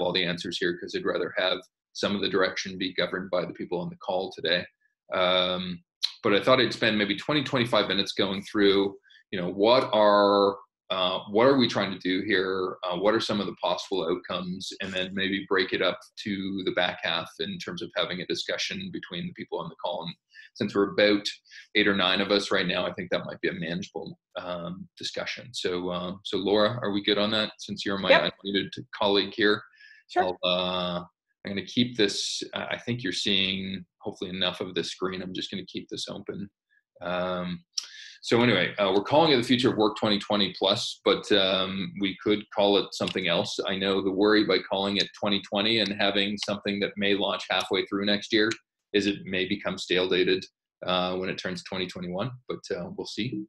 all the answers here because I'd rather have some of the direction be governed by the people on the call today. But I thought I'd spend maybe 20, 25 minutes going through, what are we trying to do here? What are some of the possible outcomes? And then maybe break it up to the back half in terms of having a discussion between the people on the call. And since we're about 8 or 9 of us right now, I think that might be a manageable discussion. So Laura, are we good on that? Since you're my unmuted colleague here, sure. I'm going to keep this. I think you're seeing hopefully enough of this screen. I'm just going to keep this open. So anyway, we're calling it the Future of Work 2020 Plus, but we could call it something else. I know the worry by calling it 2020 and having something that may launch halfway through next year is it may become stale dated when it turns 2021, but we'll see.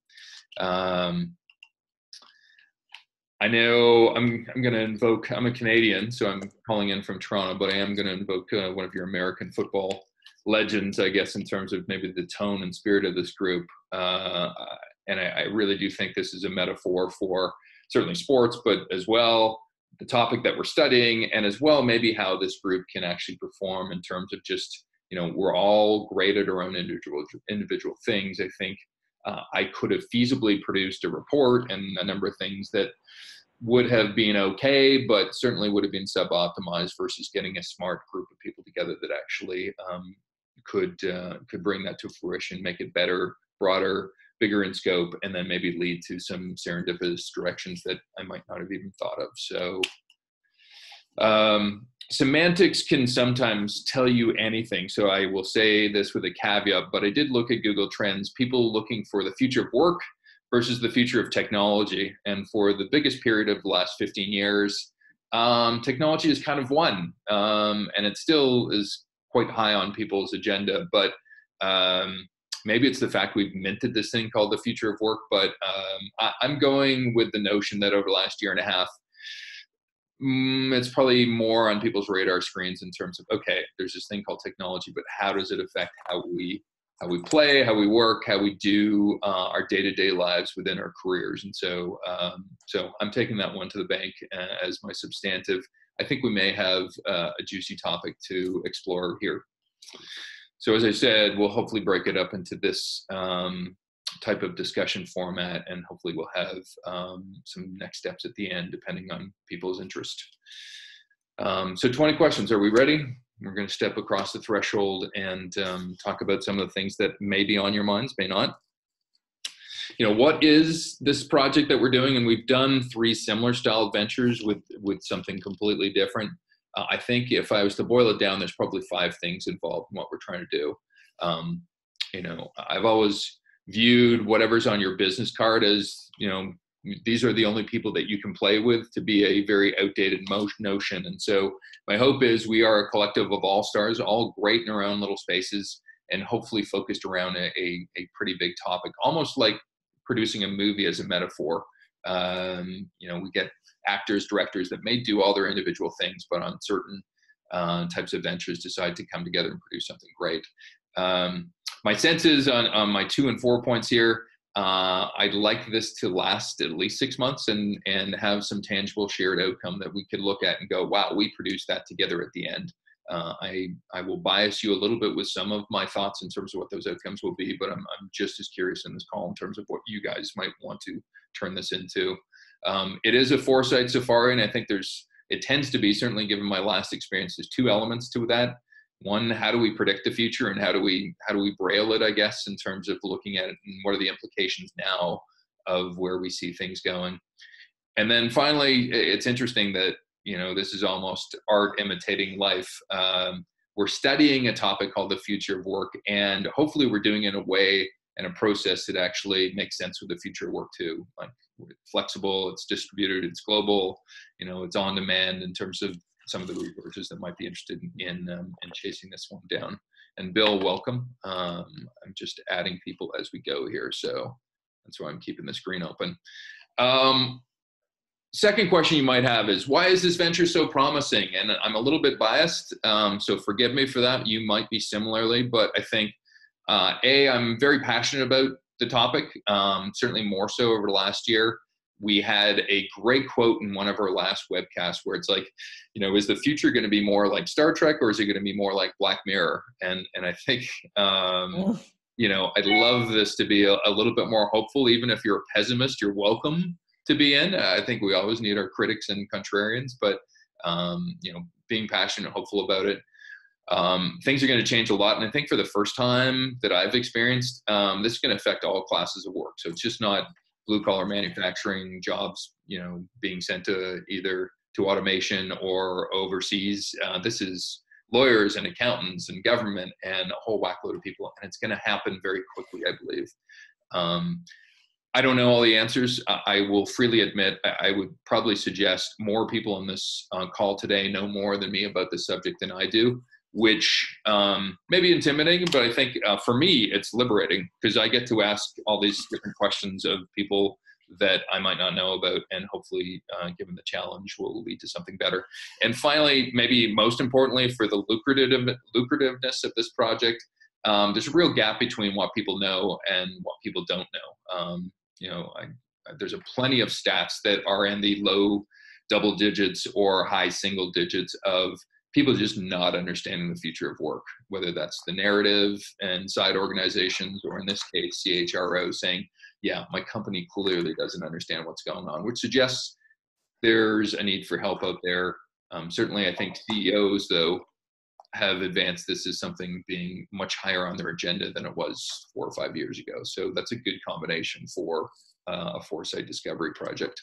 I know I'm going to invoke, I'm a Canadian, so I'm calling in from Toronto, but I am going to invoke one of your American football legends, I guess, in terms of maybe the tone and spirit of this group. And I really do think this is a metaphor for certainly sports, but as well, the topic that we're studying, and as well, maybe how this group can actually perform in terms of just, we're all great at our own individual things. I think I could have feasibly produced a report and a number of things that would have been okay, but certainly would have been sub-optimized versus getting a smart group of people together that actually could bring that to fruition, make it better, broader, bigger in scope, and then maybe lead to some serendipitous directions that I might not have even thought of. So semantics can sometimes tell you anything. So I will say this with a caveat, but I did look at Google Trends, people looking for the future of work versus the future of technology. And for the biggest period of the last 15 years, technology has kind of won. And it still is quite high on people's agenda, but maybe it's the fact we've minted this thing called the future of work. But I'm going with the notion that over the last year and a half, it's probably more on people's radar screens in terms of, okay, there's this thing called technology, but how does it affect how we play, how we work, how we do our day-to-day lives within our careers? And so I'm taking that one to the bank as my substantive. I think we may have a juicy topic to explore here. So as I said, we'll hopefully break it up into this type of discussion format, and hopefully we'll have some next steps at the end, depending on people's interest. So 20 questions, are we ready? We're going to step across the threshold and talk about some of the things that may be on your minds, may not. What is this project that we're doing? And we've done 3 similar style ventures with something completely different. I think if I was to boil it down, there's probably 5 things involved in what we're trying to do. I've always viewed whatever's on your business card as, these are the only people that you can play with, to be a very outdated notion. And so my hope is we are a collective of all-stars, all great in our own little spaces, and hopefully focused around a pretty big topic, almost like producing a movie as a metaphor. We get actors, directors that may do all their individual things, but on certain types of ventures decide to come together and produce something great. My sense is on my 2 and 4 points here, I'd like this to last at least 6 months and have some tangible shared outcome that we could look at and go, wow, we produced that together at the end. I will bias you a little bit with some of my thoughts in terms of what those outcomes will be, but I'm just as curious in this call in terms of what you guys might want to turn this into. It is a foresight safari, and I think it tends to be, certainly given my last experience, there's 2 elements to that. One, how do we predict the future, and how do we braille it, I guess, in terms of looking at it and what are the implications now of where we see things going. And then finally, it's interesting that, this is almost art imitating life. We're studying a topic called the future of work, and hopefully we're doing it in a way and a process that actually makes sense with the future of work too. Like, it's flexible, it's distributed, it's global, it's on demand in terms of some of the resources that might be interested in chasing this one down. And Bill, welcome. I'm just adding people as we go here, so that's why I'm keeping the screen open. Second question you might have is, why is this venture so promising? And I'm a little bit biased, so forgive me for that. You might be similarly, but I think, I'm very passionate about the topic, certainly more so over the last year. we had a great quote in one of our last webcasts where it's like, you know, is the future going to be more like Star Trek, or is it going to be more like Black Mirror? And I think, you know, I'd love this to be a little bit more hopeful. Even if you're a pessimist, you're welcome to be in. I think we always need our critics and contrarians, but, you know, being passionate and hopeful about it. Things are going to change a lot. And I think for the first time that I've experienced, this is going to affect all classes of work. So it's just not blue collar manufacturing jobs, you know, being sent to either to automation or overseas. This is lawyers and accountants and government and a whole whackload of people. And it's going to happen very quickly, I believe. I don't know all the answers. I will freely admit, I would probably suggest more people on this call today know more than me about this subject than I do, which may be intimidating, but I think for me, it's liberating because I get to ask all these different questions of people that I might not know about, and hopefully, given the challenge, will lead to something better. And finally, maybe most importantly, for the lucrativeness of this project, there's a real gap between what people know and what people don't know. You know, there's plenty of stats that are in the low double digits or high single digits of people just not understanding the future of work, whether that's the narrative inside organizations, or in this case, CHRO saying, yeah, my company clearly doesn't understand what's going on, which suggests there's a need for help out there. Certainly, I think CEOs, though, have advanced this as something being much higher on their agenda than it was 4 or 5 years ago. So that's a good combination for a foresight discovery project.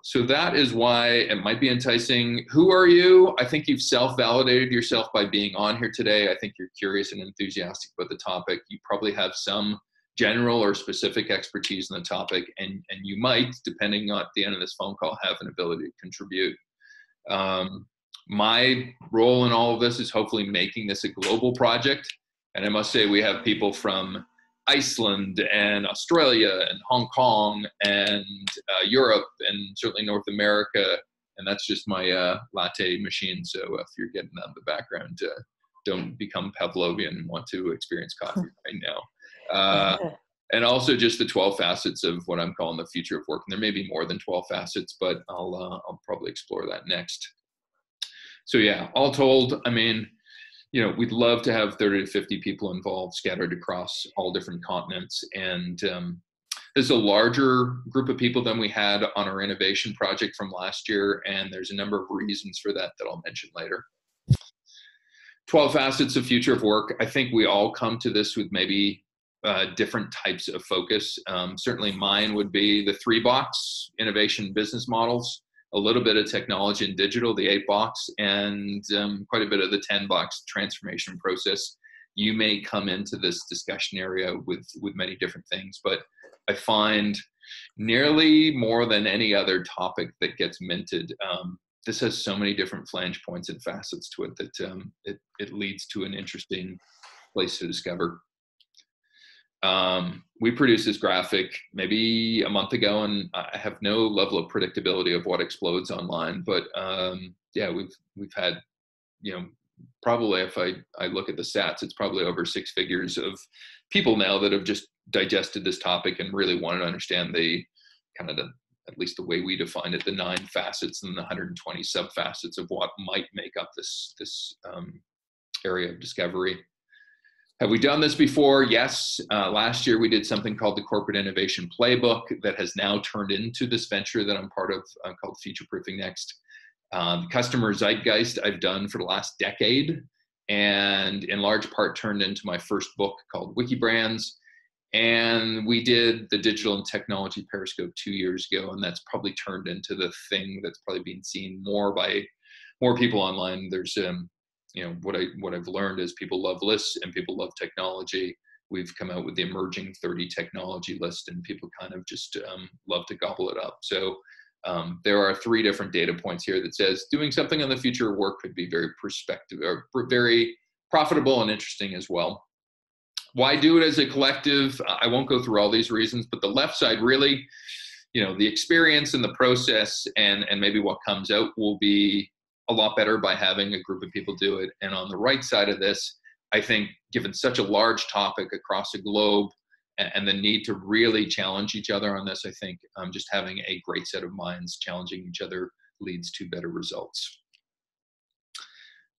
So that is why it might be enticing. Who are you? I think you've self-validated yourself by being on here today. I think you're curious and enthusiastic about the topic. You probably have some general or specific expertise in the topic, and you might, depending on at the end of this phone call, have an ability to contribute. My role in all of this is hopefully making this a global project. And I must say we have people from Iceland and Australia and Hong Kong and Europe and certainly North America. And that's just my latte machine. So if you're getting that in the background, don't become Pavlovian and want to experience coffee right now. And also just the 12 facets of what I'm calling the future of work. And there may be more than 12 facets, but I'll probably explore that next. So yeah, all told, I mean, you know, we'd love to have 30 to 50 people involved, scattered across all different continents. And this is a larger group of people than we had on our innovation project from last year. And there's a number of reasons for that I'll mention later. 12 facets of future of work. I think we all come to this with maybe different types of focus. Certainly mine would be the 3-box innovation business models, a little bit of technology and digital, the 8-box, and quite a bit of the 10-box transformation process. You may come into this discussion area with many different things, but I find nearly more than any other topic that gets minted, this has so many different flange points and facets to it that it leads to an interesting place to discover. We produced this graphic maybe a month ago, and I have no level of predictability of what explodes online. But yeah, we've had, you know, probably if I look at the stats, it's probably over 6 figures of people now that have just digested this topic and really wanted to understand the kind of at least the way we define it, the 9 facets and the 120 sub-facets of what might make up this area of discovery. Have we done this before? Yes. Last year we did something called the Corporate Innovation Playbook that has now turned into this venture that I'm part of called Future Proofing Next. The customer zeitgeist I've done for the last decade, and in large part turned into my first book called Wikibrands. And we did the Digital and Technology Periscope 2 years ago, and that's probably turned into the thing that's probably being seen more by more people online. There's you know, what I've learned is people love lists and people love technology. We've come out with the emerging 30 technology list, and people kind of just love to gobble it up. So there are 3 different data points here that says doing something on the future of work could be very very profitable and interesting as well. Why do it as a collective? I won't go through all these reasons, but the left side really, you know, the experience and the process and maybe what comes out will be a lot better by having a group of people do it. And on the right side of this, I think given such a large topic across the globe, and the need to really challenge each other on this. I think just having a great set of minds challenging each other leads to better results.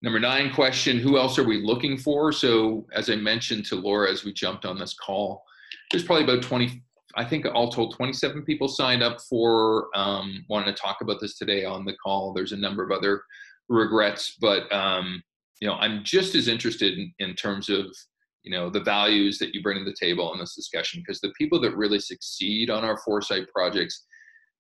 Number 9 question, who else are we looking for? So as I mentioned to Laura as we jumped on this call, there's probably about 20, I think all told 27 people signed up for wanting to talk about this today on the call. There's a number of other regrets, but you know, I'm just as interested in terms of, you know, the values that you bring to the table in this discussion, because the people that really succeed on our foresight projects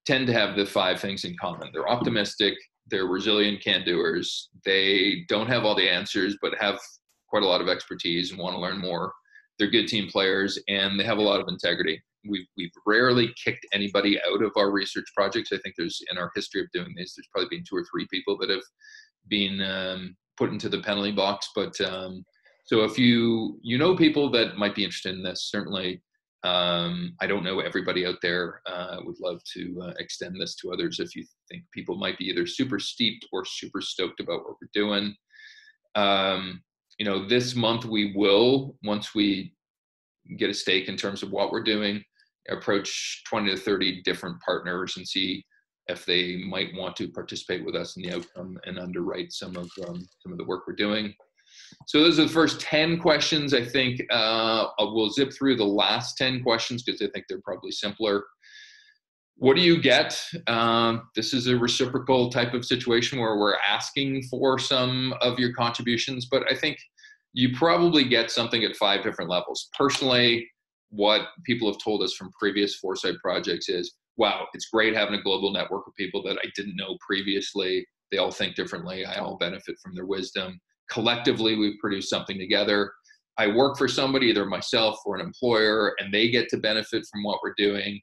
tend to have the 5 things in common. They're optimistic, they're resilient can-doers, they don't have all the answers, but have quite a lot of expertise and want to learn more. They're good team players, and they have a lot of integrity. We've rarely kicked anybody out of our research projects. I think there's, in our history of doing this, there's probably been 2 or 3 people that have been put into the penalty box. But so if you know people that might be interested in this, certainly, I don't know everybody out there. Would love to extend this to others if you think people might be either super steeped or super stoked about what we're doing. You know, this month we will, once we get a stake in terms of what we're doing, approach 20 to 30 different partners and see if they might want to participate with us in the outcome and underwrite some of the work we're doing. So those are the first 10 questions. I think we'll zip through the last 10 questions because I think they're probably simpler. What do you get? This is a reciprocal type of situation where we're asking for some of your contributions, but I think you probably get something at 5 different levels. Personally, what people have told us from previous foresight projects is, wow, it's great having a global network of people that I didn't know previously. They all think differently. I all benefit from their wisdom. Collectively, we've produced something together. I work for somebody, either myself or an employer, and they get to benefit from what we're doing.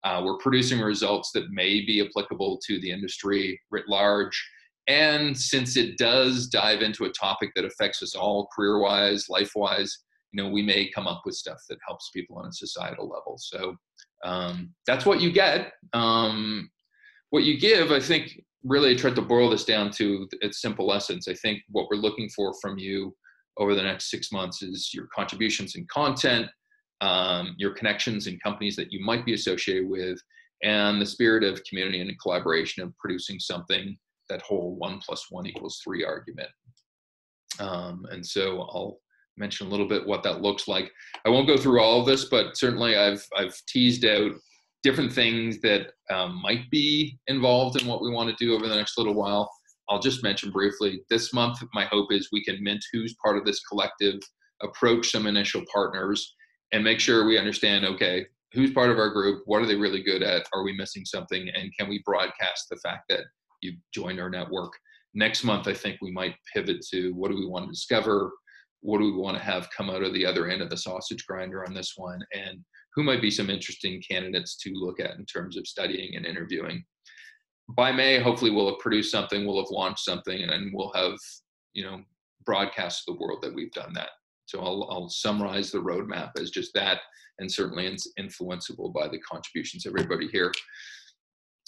We're producing results that may be applicable to the industry writ large. And since it does dive into a topic that affects us all career-wise, life-wise, you know, we may come up with stuff that helps people on a societal level. So that's what you get. What you give, I think, really I tried to boil this down to its simple essence. I think what we're looking for from you over the next 6 months is your contributions in content, your connections in companies that you might be associated with, and the spirit of community and collaboration of producing something, that whole 1 + 1 = 3 argument. And so I'll mention a little bit what that looks like. I won't go through all of this, but certainly I've teased out different things that might be involved in what we want to do over the next little while. I'll just mention briefly, this month, my hope is we can mint who's part of this collective, approach some initial partners, and make sure we understand, okay, who's part of our group, what are they really good at, are we missing something, and can we broadcast the fact that you've joined our network. Next month, I think we might pivot to what do we want to discover, what do we want to have come out of the other end of the sausage grinder on this one, and who might be some interesting candidates to look at in terms of studying and interviewing. By May, hopefully we'll have produced something, we'll have launched something, and then we'll have, you know, broadcast to the world that we've done that. So I'll summarize the roadmap as just that, and certainly it's influenceable by the contributions of everybody here.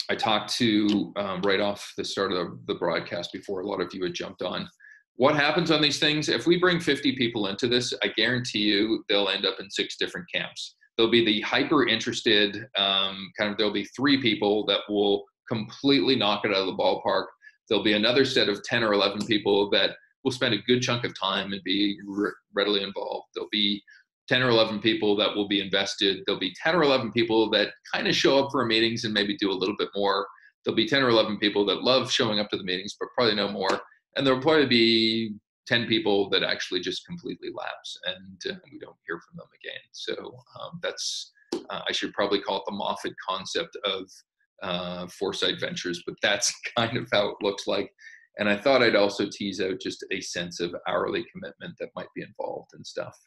I talked to, right off the start of the broadcast before a lot of you had jumped on, what happens on these things? If we bring 50 people into this, I guarantee you they'll end up in 6 different camps. There'll be the hyper interested, there'll be 3 people that will completely knock it out of the ballpark. There'll be another set of 10 or 11 people that will spend a good chunk of time and be readily involved. There'll be 10 or 11 people that will be invested. There'll be 10 or 11 people that kind of show up for meetings and maybe do a little bit more. There'll be 10 or 11 people that love showing up to the meetings, but probably no more. And there'll probably be 10 people that actually just completely lapse and we don't hear from them again. So that's, I should probably call it the Moffat concept of Foresight Ventures, but that's kind of how it looks like. And I thought I'd also tease out just a sense of hourly commitment that might be involved and stuff.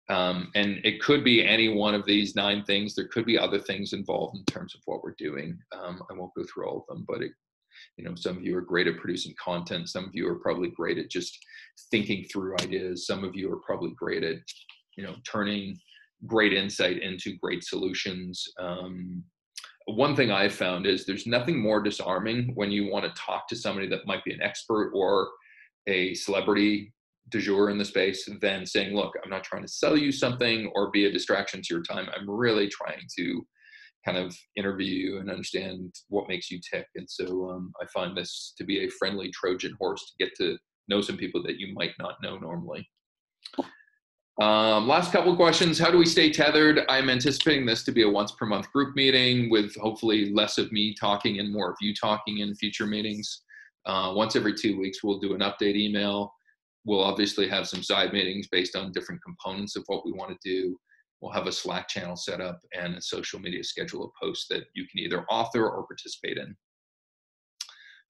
And it could be any one of these 9 things. There could be other things involved in terms of what we're doing. I won't go through all of them, but you know, some of you are great at producing content. Some of you are probably great at just thinking through ideas. Some of you are probably great at, you know, turning great insight into great solutions. One thing I've found is there's nothing more disarming when you want to talk to somebody that might be an expert or a celebrity du jour in the space than saying, look, I'm not trying to sell you something or be a distraction to your time. I'm really trying to kind of interview you and understand what makes you tick. And so I find this to be a friendly Trojan horse to get to know some people that you might not know normally. Last couple of questions. How do we stay tethered? I'm anticipating this to be a once per month group meeting with hopefully less of me talking and more of you talking in future meetings. Once every 2 weeks, we'll do an update email. We'll obviously have some side meetings based on different components of what we want to do. We'll have a Slack channel set up and a social media schedule of posts that you can either author or participate in.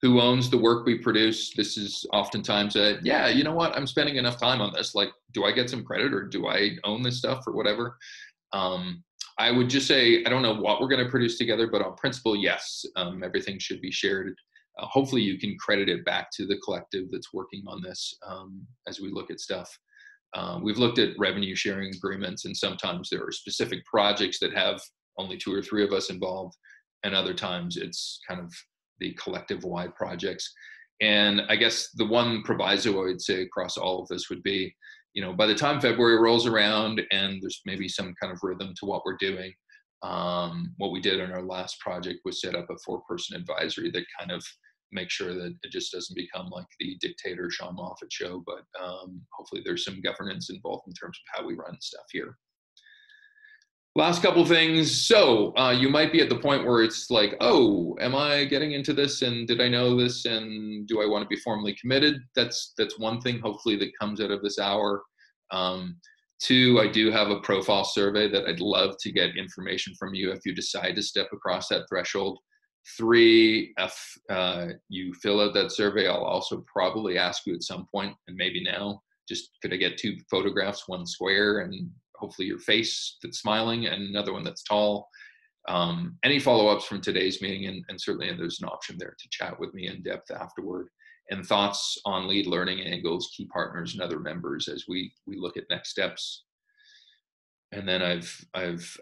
Who owns the work we produce? This is oftentimes a, yeah, you know what, I'm spending enough time on this. Like, do I get some credit or do I own this stuff or whatever? I would just say, I don't know what we're going to produce together, but on principle, yes, everything should be shared. Hopefully you can credit it back to the collective that's working on this as we look at stuff. We've looked at revenue sharing agreements, and sometimes there are specific projects that have only 2 or 3 of us involved, and other times it's kind of the collective wide projects. And I guess the one proviso I would say across all of this would be, you know, by the time February rolls around and there's maybe some kind of rhythm to what we're doing, what we did on our last project was set up a 4-person advisory that kind of make sure that it just doesn't become like the dictator Sean Moffat show, but hopefully there's some governance involved in terms of how we run stuff here. Last couple things. So you might be at the point where it's like, oh, am I getting into this? And did I know this? And do I want to be formally committed? That's one thing, hopefully, that comes out of this hour. 2, I do have a profile survey that I'd love to get information from you if you decide to step across that threshold. 3, if you fill out that survey, I'll also probably ask you at some point, and maybe now, just could I get 2 photographs, one square and hopefully your face that's smiling and another one that's tall. Any follow-ups from today's meeting, and certainly there's an option there to chat with me in depth afterward, and thoughts on lead learning angles, key partners, and other members as we look at next steps. And then I've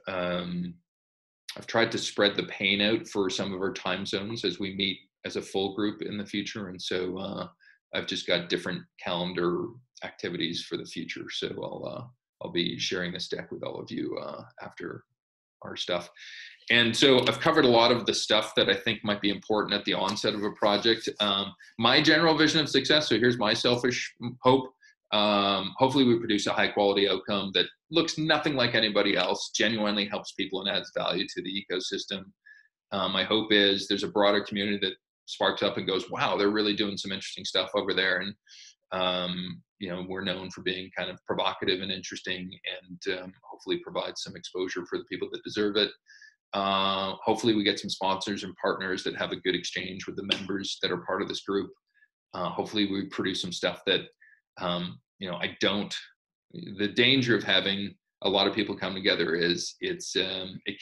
tried to spread the pain out for some of our time zones as we meet as a full group in the future. And so I've just got different calendar activities for the future. So I'll be sharing this deck with all of you after our stuff. And so I've covered a lot of the stuff that I think might be important at the onset of a project. My general vision of success, so here's my selfish hope. Hopefully we produce a high quality outcome that looks nothing like anybody else, genuinely helps people and adds value to the ecosystem. My hope is there's a broader community that sparks up and goes, wow, they're really doing some interesting stuff over there. And you know, we're known for being kind of provocative and interesting, and hopefully provide some exposure for the people that deserve it. Hopefully we get some sponsors and partners that have a good exchange with the members that are part of this group. Hopefully we produce some stuff that, you know, the danger of having a lot of people come together is it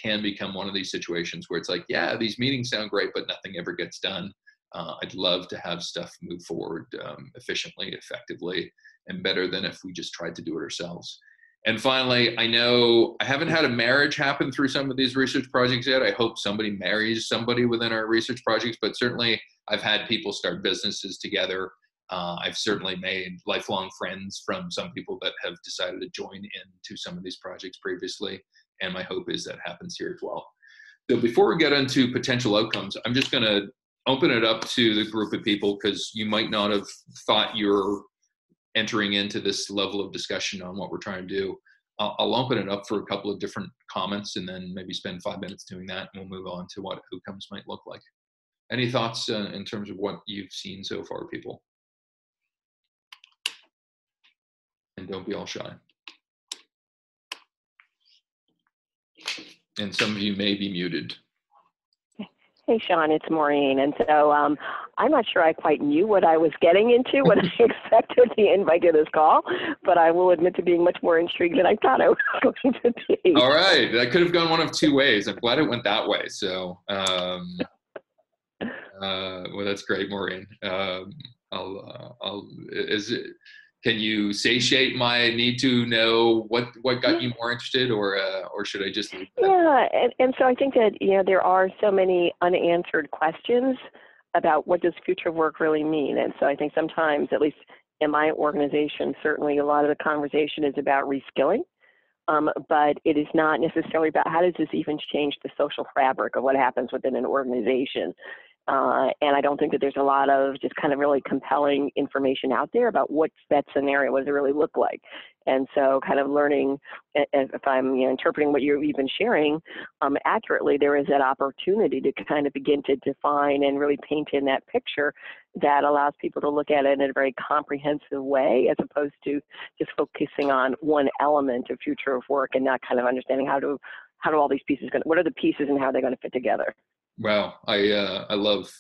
can become one of these situations where it's like, yeah, these meetings sound great, but nothing ever gets done. I'd love to have stuff move forward efficiently, effectively, and better than if we just tried to do it ourselves. And finally, I know I haven't had a marriage happen through some of these research projects yet. I hope somebody marries somebody within our research projects, but certainly I've had people start businesses together. I've certainly made lifelong friends from some people that have decided to join into some of these projects previously, and my hope is that happens here as well. So before we get into potential outcomes, I'm just going to open it up to the group of people, because you might not have thought you're entering into this level of discussion on what we're trying to do. I'll open it up for a couple of different comments and then maybe spend 5 minutes doing that, and we'll move on to what outcomes might look like. Any thoughts in terms of what you've seen so far, people? And don't be all shy. And some of you may be muted. Hey, Sean, it's Maureen. And so I'm not sure I quite knew what I was getting into when I accepted the invite to this call, but I will admit to being much more intrigued than I thought I was going to be. All right. That could have gone one of 2 ways. I'm glad it went that way. So, well, that's great, Maureen. Can you satiate my need to know what got you more interested, or should I just leave that? Yeah, and so I think that, you know, there are so many unanswered questions about what does future work really mean. And so I think sometimes, at least in my organization, certainly a lot of the conversation is about reskilling. But it is not necessarily about how does this even change the social fabric of what happens within an organization. And I don't think that there's a lot of just kind of really compelling information out there about what's that scenario, what does it really look like. And so kind of learning, if I'm interpreting what you're even sharing accurately, there is that opportunity to kind of begin to define and really paint in that picture that allows people to look at it in a very comprehensive way, as opposed to just focusing on one element of future of work and not kind of understanding how do all these pieces, what are the pieces and how are they going to fit together. Wow, I love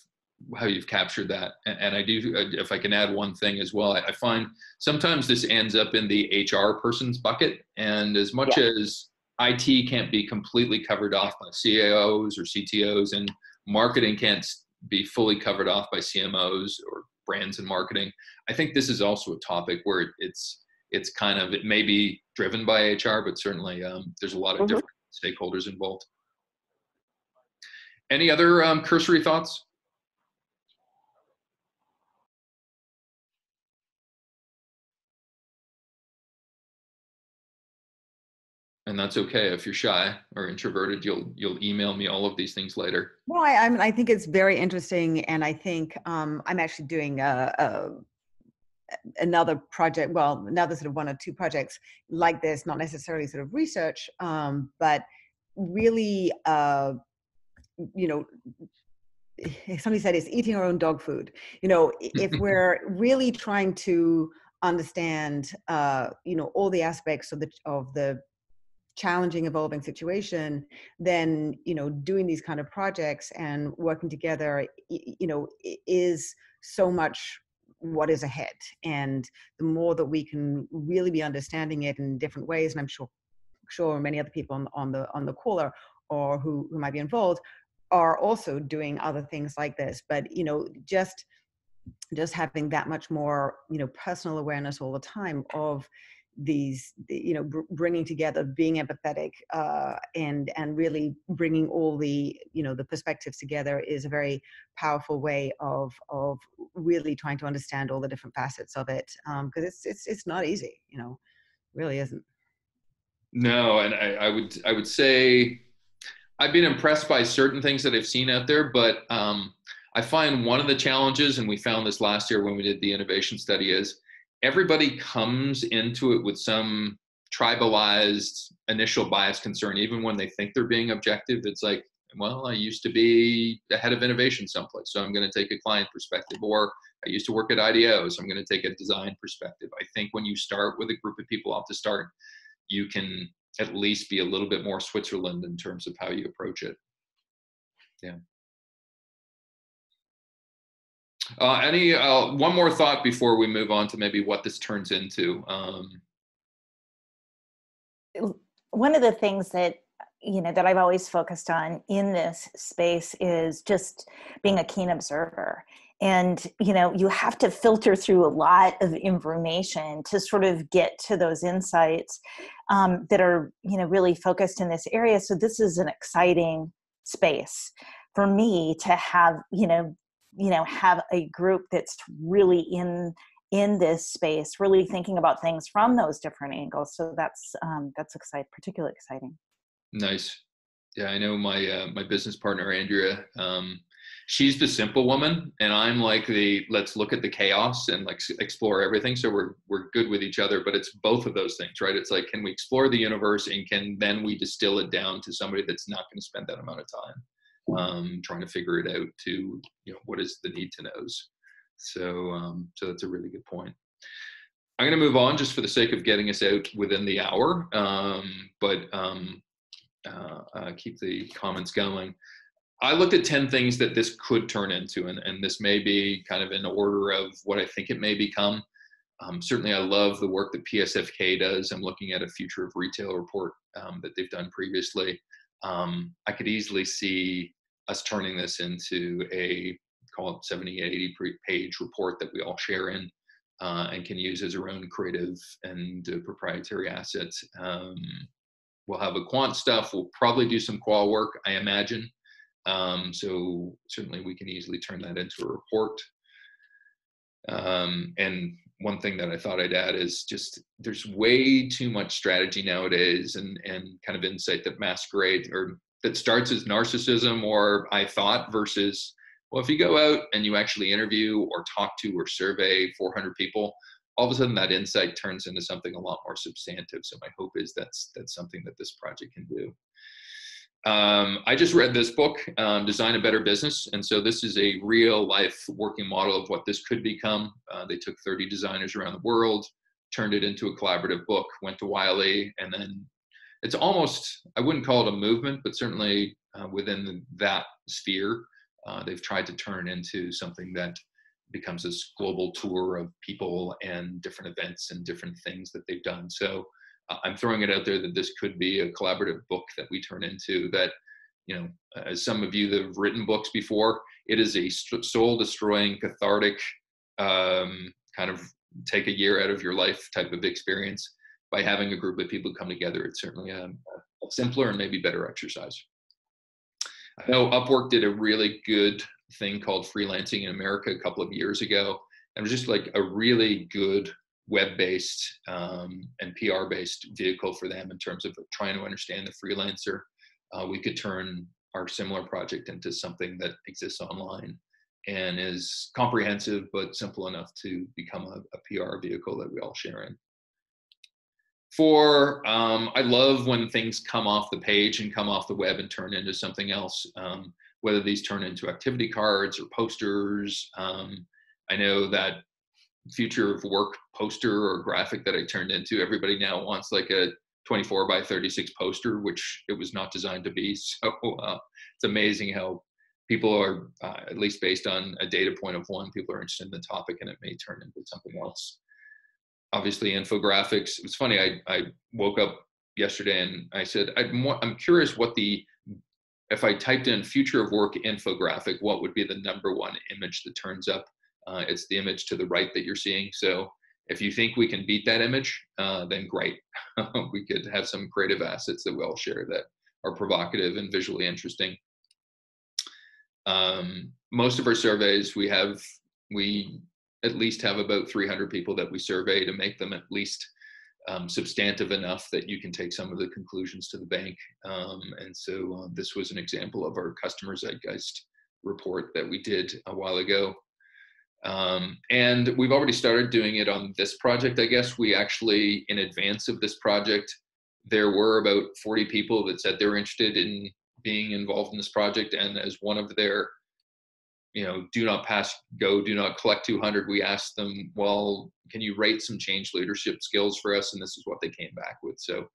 how you've captured that, and I do. If I can add one thing as well, I find sometimes this ends up in the HR person's bucket, and as much as IT can't be completely covered off by CAOs or CTOs, and marketing can't be fully covered off by CMOs or brands and marketing, I think this is also a topic where it's kind of, it may be driven by HR, but certainly there's a lot of different stakeholders involved. Any other cursory thoughts? And that's okay. If you're shy or introverted, you'll email me all of these things later. Well, I think it's very interesting, and I think I'm actually doing another project. Well, another sort of one or two projects like this, not necessarily sort of research, but really, somebody said it's eating our own dog food. If we're really trying to understand, all the aspects of the challenging, evolving situation, then, doing these kind of projects and working together, is so much what is ahead. And the more that we can really be understanding it in different ways, and I'm sure many other people on the call or who might be involved are also doing other things like this, but just having that much more personal awareness all the time of these, bringing together, being empathetic, and really bringing all the the perspectives together is a very powerful way of really trying to understand all the different facets of it, because it's not easy, really isn't. No, and I would say I've been impressed by certain things that I've seen out there, but I find one of the challenges, and we found this last year when we did the innovation study, is everybody comes into it with some tribalized initial bias concern, even when they think they're being objective. It's like, well, I used to be the head of innovation someplace, so I'm going to take a client perspective, or I used to work at IDEO, so I'm going to take a design perspective. I think when you start with a group of people off the start, you can at least be a little bit more Switzerland in terms of how you approach it. Yeah. One more thought before we move on to maybe what this turns into? One of the things that that I've always focused on in this space is just being a keen observer. And, you have to filter through a lot of information to sort of get to those insights that are, really focused in this area. So this is an exciting space for me to have, have a group that's really in this space, really thinking about things from those different angles. So that's particularly exciting. Nice. Yeah, I know my business partner, Andrea, she's the simple woman, and I'm like let's look at the chaos and like explore everything. So we're good with each other, but it's both of those things, right? It's like, can we explore the universe, and can then we distill it down to somebody that's not going to spend that amount of time trying to figure it out to, what is the need to knows. So that's a really good point. I'm going to move on just for the sake of getting us out within the hour, but keep the comments going. I looked at 10 things that this could turn into, and this may be kind of in order of what I think it may become. Certainly, I love the work that PSFK does. I'm looking at a future of retail report that they've done previously. I could easily see us turning this into a, call it 70, 80 page report that we all share in and can use as our own creative and proprietary assets. We'll have a quant stuff. We'll probably do some qual work, I imagine. So certainly we can easily turn that into a report. And one thing that I thought I'd add is just there's way too much strategy nowadays and kind of insight that masquerade or that starts as narcissism or I thought versus, well, if you go out and you actually interview or talk to or survey 400 people, all of a sudden that insight turns into something a lot more substantive. So my hope is that's something that this project can do. I just read this book, Design a Better Business. And so this is a real life working model of what this could become. They took 30 designers around the world, turned it into a collaborative book, went to Wiley, and then it's almost, I wouldn't call it a movement, but certainly within that sphere, they've tried to turn into something that becomes this global tour of people and different events and different things that they've done. So I'm throwing it out there that this could be a collaborative book that we turn into that, you know, as some of you that have written books before, it is a soul destroying, cathartic, kind of take a year out of your life type of experience. By having a group of people come together, it's certainly a simpler and maybe better exercise. I know Upwork did a really good thing called Freelancing in America a couple of years ago. And it was just like a really good web-based and PR-based vehicle for them in terms of trying to understand the freelancer. We could turn our similar project into something that exists online and is comprehensive but simple enough to become a PR vehicle that we all share in. I love when things come off the page and come off the web and turn into something else, whether these turn into activity cards or posters. I know that future of work poster or graphic that I turned into, everybody now wants like a 24 by 36 poster, which it was not designed to be. So it's amazing how people are, at least based on a data point of one, people are interested in the topic and it may turn into something else. Obviously infographics. It was funny, I woke up yesterday and I said, I'm curious what if I typed in future of work infographic, what would be the #1 image that turns up? It's the image to the right that you're seeing. So if you think we can beat that image, then great. We could have some creative assets that we all share that are provocative and visually interesting. Most of our surveys, we at least have about 300 people that we survey to make them at least substantive enough that you can take some of the conclusions to the bank. And so this was an example of our customer zeitgeist report that we did a while ago. And we've already started doing it on this project. I guess we actually, in advance of this project, there were about 40 people that said they were interested in being involved in this project. And as one of their, do not pass go, do not collect 200, we asked them, well, can you rate some change leadership skills for us? And this is what they came back with. So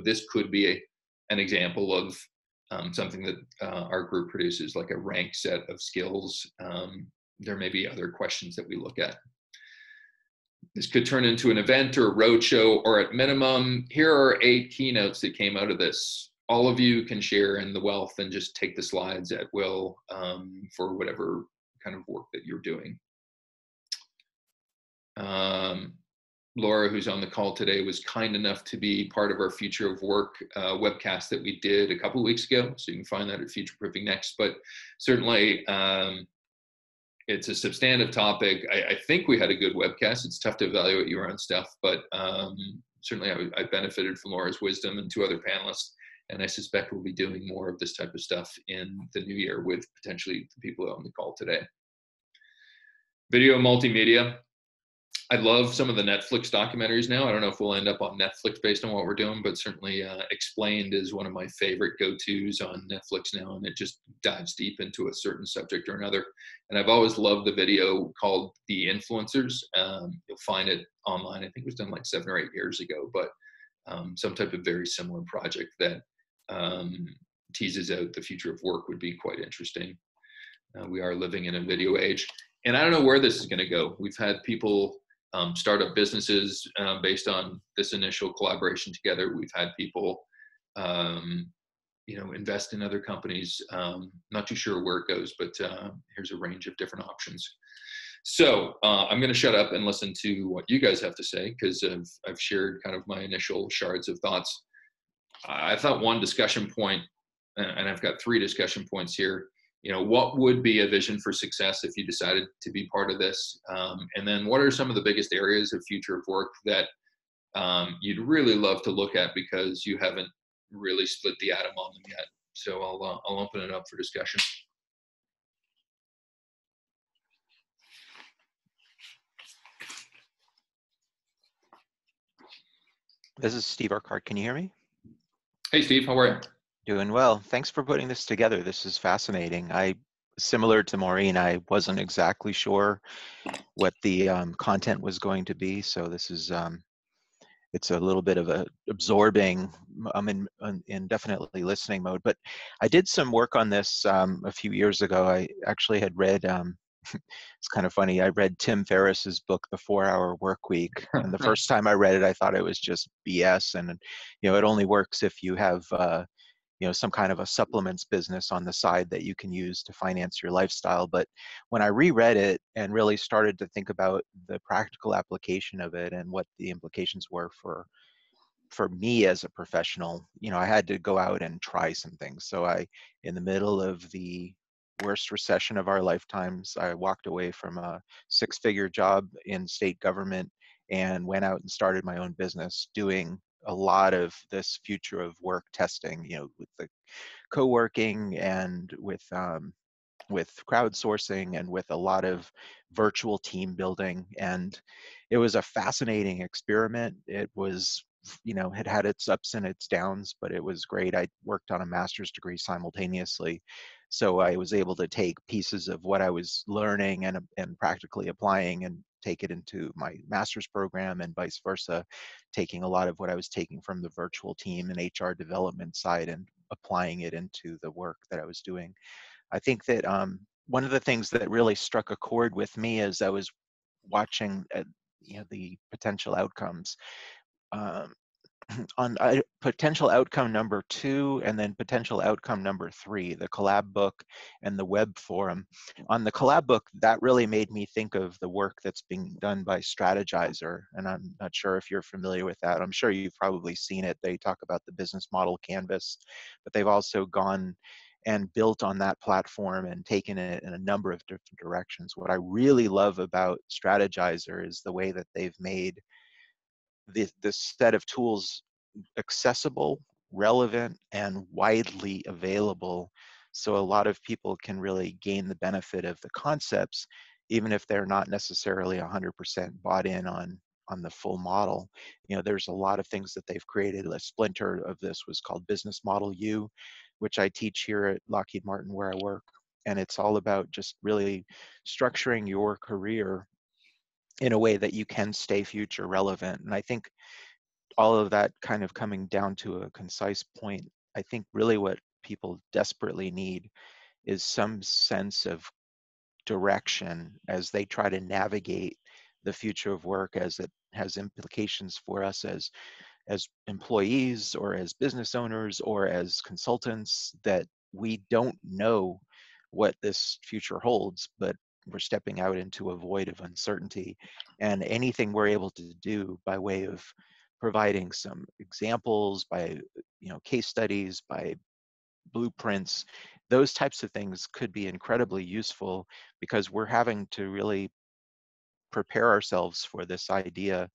this could be an example of something that our group produces, like a rank set of skills. There may be other questions that we look at. This could turn into an event or a roadshow, or at minimum, here are 8 keynotes that came out of this. All of you can share in the wealth and just take the slides at will for whatever kind of work that you're doing. Laura, who's on the call today, was kind enough to be part of our Future of Work webcast that we did a couple of weeks ago. So you can find that at Future Proofing Next. But certainly, it's a substantive topic. I think we had a good webcast. It's tough to evaluate your own stuff, but certainly I benefited from Laura's wisdom and 2 other panelists. And I suspect we'll be doing more of this type of stuff in the new year with potentially the people on the call today. Video multimedia. I love some of the Netflix documentaries now. I don't know if we'll end up on Netflix based on what we're doing, but certainly Explained is one of my favorite go-tos on Netflix now, and it just dives deep into a certain subject or another. And I've always loved the video called The Influencers. You'll find it online. I think it was done like 7 or 8 years ago, but some type of very similar project that teases out the future of work would be quite interesting. We are living in a video age, and I don't know where this is going to go. We've had people start up businesses based on this initial collaboration together. We've had people, invest in other companies. Not too sure where it goes, but here's a range of different options. So I'm going to shut up and listen to what you guys have to say, because I've shared kind of my initial shards of thoughts. I thought one discussion point, and I've got 3 discussion points here, what would be a vision for success if you decided to be part of this? And then what are some of the biggest areas of future of work that you'd really love to look at because you haven't really split the atom on them yet? So I'll open it up for discussion. This is Steve Urquhart. Can you hear me? Hey, Steve, how are you? Doing well. Thanks for putting this together. This is fascinating. Similar to Maureen, I wasn't exactly sure what the content was going to be. So this is, it's a little bit of a absorbing, I'm in definitely listening mode. But I did some work on this a few years ago. I actually had read, it's kind of funny, I read Tim Ferriss's book, The 4-Hour Work Week. And the first time I read it, I thought it was just BS. And, it only works if you have, some kind of a supplements business on the side that you can use to finance your lifestyle. But when I reread it and really started to think about the practical application of it and what the implications were for me as a professional, I had to go out and try some things. So in the middle of the worst recession of our lifetimes, I walked away from a 6-figure job in state government and went out and started my own business doing a lot of this future of work testing, with the co-working and with crowdsourcing and with a lot of virtual team building. And it was a fascinating experiment. It was, it had its ups and its downs, but it was great. I worked on a master's degree simultaneously. So I was able to take pieces of what I was learning and practically applying and take it into my master's program, and vice versa, taking a lot of what I was taking from the virtual team and HR development side and applying it into the work that I was doing. I think that one of the things that really struck a chord with me as I was watching the potential outcomes, on potential outcome number 2 and then potential outcome number 3, the COLLAB book and the web forum. On the COLLAB book, that really made me think of the work that's being done by Strategizer. And I'm not sure if you're familiar with that. I'm sure you've probably seen it. They talk about the business model canvas, but they've also gone and built on that platform and taken it in a number of different directions. What I really love about Strategizer is the way that they've made this set of tools accessible, relevant, and widely available, so a lot of people can really gain the benefit of the concepts, even if they're not necessarily 100% bought in on the full model. There's a lot of things that they've created. A splinter of this was called Business Model U, which I teach here at Lockheed Martin where I work. And it's all about just really structuring your career in a way that you can stay future relevant. And I think all of that kind of coming down to a concise point, I think really what people desperately need is some sense of direction as they try to navigate the future of work, as it has implications for us as employees or as business owners or as consultants, that we don't know what this future holds, but we're stepping out into a void of uncertainty. And anything we're able to do by way of providing some examples, by case studies, by blueprints, those types of things could be incredibly useful, because we're having to really prepare ourselves for this idea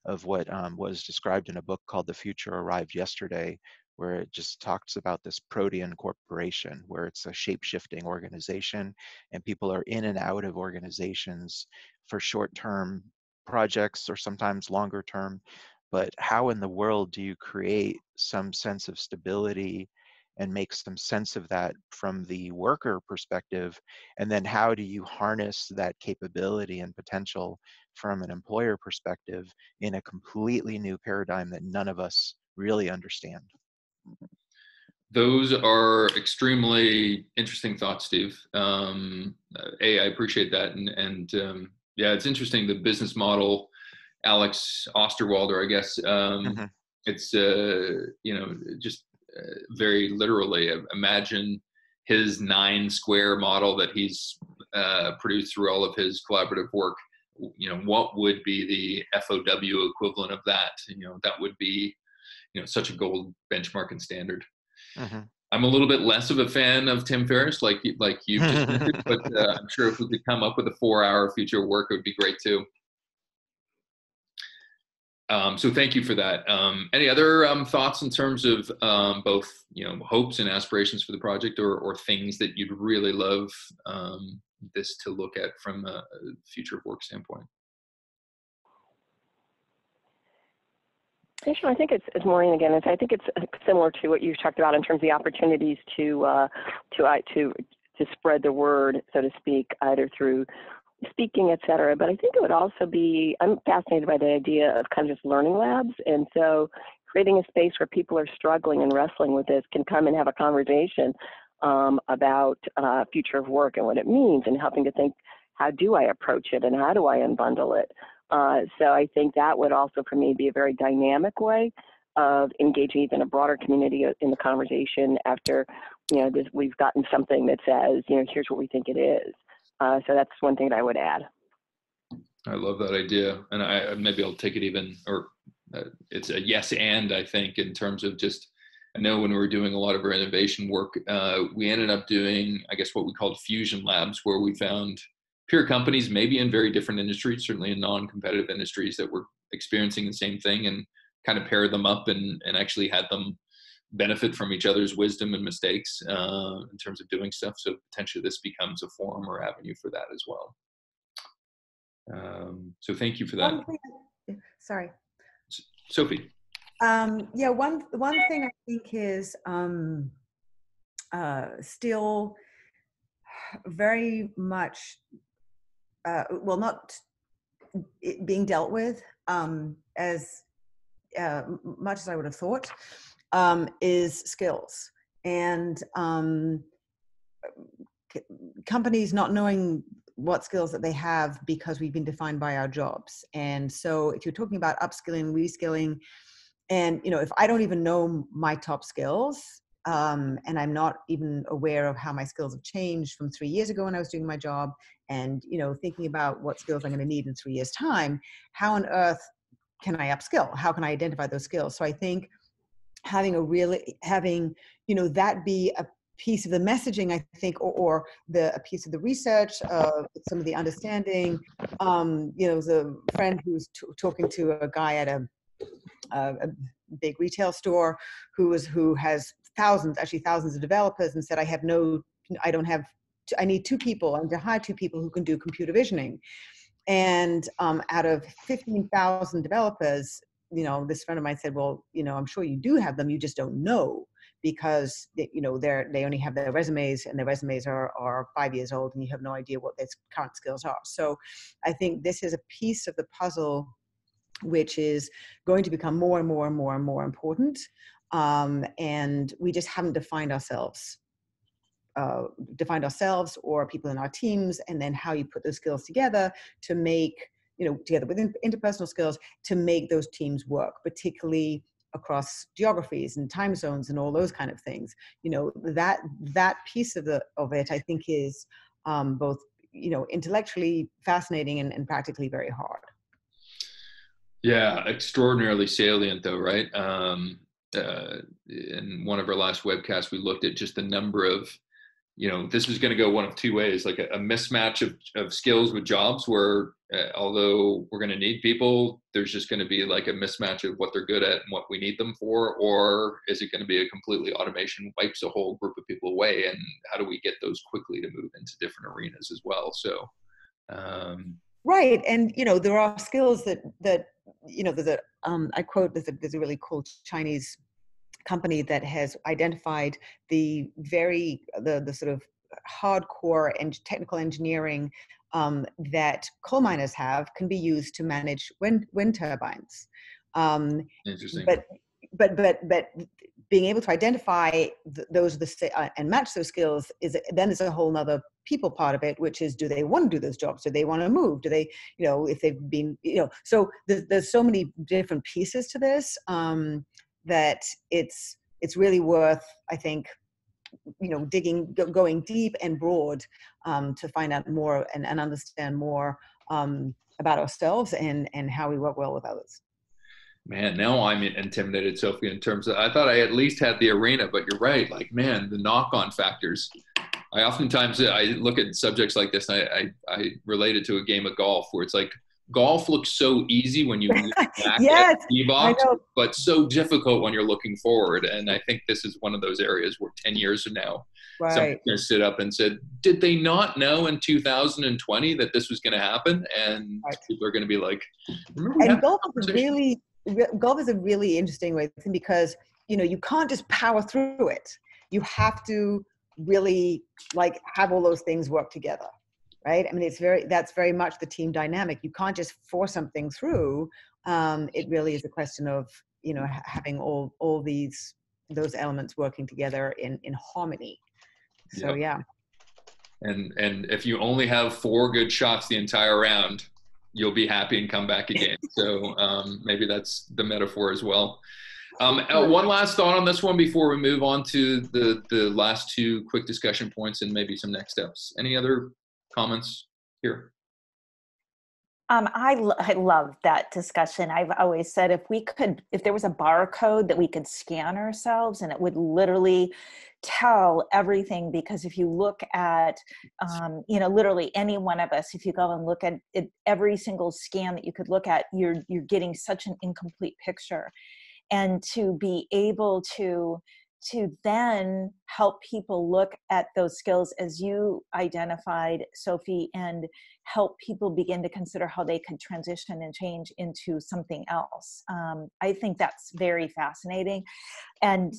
of what was described in a book called The Future Arrived Yesterday, where it just talks about this protean corporation, where it's a shape-shifting organization and people are in and out of organizations for short-term projects or sometimes longer term. But how in the world do you create some sense of stability and make some sense of that from the worker perspective? And then how do you harness that capability and potential from an employer perspective in a completely new paradigm that none of us really understand? Those are extremely interesting thoughts, Steve. I appreciate that. And yeah, it's interesting, the business model, Alex Osterwalder, I guess, it's, just very literally imagine his 9 square model that he's produced through all of his collaborative work. What would be the FOW equivalent of that? That would be, such a gold benchmark and standard. I'm a little bit less of a fan of Tim Ferriss, like you've just mentioned, but I'm sure if we could come up with a 4-hour future of work, it would be great too. So thank you for that. Any other thoughts in terms of both, hopes and aspirations for the project, or things that you'd really love this to look at from a future of work standpoint? I think it's Maureen again. I think it's similar to what you've talked about in terms of the opportunities to spread the word, so to speak, either through speaking, et cetera. But I think it would also be, I'm fascinated by the idea of kind of just learning labs. And so creating a space where people are struggling and wrestling with this can come and have a conversation about future of work and what it means, and helping to think, how do I approach it and how do I unbundle it? So I think that would also, for me, be a very dynamic way of engaging even a broader community in the conversation after, we've gotten something that says, here's what we think it is. So that's one thing that I would add. I love that idea. And maybe I'll take it even, or it's a yes and, I think, in terms of just, I know when we were doing a lot of our innovation work, we ended up doing, I guess, what we called fusion labs, where we found peer companies, maybe in very different industries, certainly in non-competitive industries, that were experiencing the same thing, and kind of paired them up and actually had them benefit from each other's wisdom and mistakes in terms of doing stuff. So potentially this becomes a forum or avenue for that as well. So thank you for that. Sorry. Sophie. Yeah, one thing I think is still very much, not being dealt with as much as I would have thought, is skills. And companies not knowing what skills that they have because we've been defined by our jobs. And so if you're talking about upskilling, reskilling, and if I don't even know my top skills, and I'm not even aware of how my skills have changed from 3 years ago when I was doing my job, and thinking about what skills I'm going to need in 3 years' time, how on earth can I upskill? How can I identify those skills? So I think having that be a piece of the messaging, I think, or a piece of the research, some of the understanding. There's a friend who's talking to a guy at a big retail store who has thousands of developers, and said, I need 2 people. I'm to hire 2 people who can do computer visioning. And out of 15,000 developers, this friend of mine said, well, I'm sure you do have them, you just don't know, because they only have their resumes, and their resumes are 5 years old, and you have no idea what their current skills are. So I think this is a piece of the puzzle which is going to become more and more and more and more important. And we just haven't defined ourselves or people in our teams, and then how you put those skills together to make, together with interpersonal skills, to make those teams work, particularly across geographies and time zones and all those kind of things. That piece of it, I think, is both, intellectually fascinating and practically very hard. Yeah, extraordinarily salient though, right? In one of our last webcasts, we looked at just the number of, this is going to go one of 2 ways, like a mismatch of skills with jobs where, although we're going to need people, there's just going to be like a mismatch of what they're good at and what we need them for. Or is it going to be a completely automation wipes a whole group of people away? And how do we get those quickly to move into different arenas as well? So, right. And, there are skills that I quote, there's a really cool Chinese company that has identified the sort of hardcore and technical engineering that coal miners have can be used to manage wind turbines. Interesting. But being able to identify those and match those skills is a whole nother people part of it, which is, do they want to do those jobs? Do they want to move? Do they, if they've been, so there's so many different pieces to this that it's really worth, I think, going deep and broad to find out more and understand more about ourselves and how we work well with others. Man, now I'm intimidated, Sophie, in terms of, I thought I at least had the arena, but you're right. Like, man, the knock-on factors. I oftentimes, I look at subjects like this, and I relate it to a game of golf where it's like, golf looks so easy when you look back at Yes, the tee I box, know. but so difficult when you're looking forward. And I think this is one of those areas where 10 years from now, someone's Right. going to sit up and said, did they not know in 2020 that this was going to happen? And Right. people are going to be like, remember we And had golf that is conversation? golf is a really interesting way because, you can't just power through it. You have to really like have all those things work together, right? I mean, that's very much the team dynamic. You can't just force something through. It really is a question of, having all those elements working together in harmony. So, Yep. yeah. And if you only have 4 good shots the entire round, you'll be happy and come back again. So maybe that's the metaphor as well. One last thought on this one before we move on to the last 2 quick discussion points and maybe some next steps. Any other comments here? I love that discussion. I've always said if there was a barcode that we could scan ourselves and it would literally tell everything, because if you look at, literally any one of us, if you go and look at it, every single scan that you could look at, you're getting such an incomplete picture. And to be able to then help people look at those skills as you identified, Sophie, and help people begin to consider how they could transition and change into something else. I think that's very fascinating. And,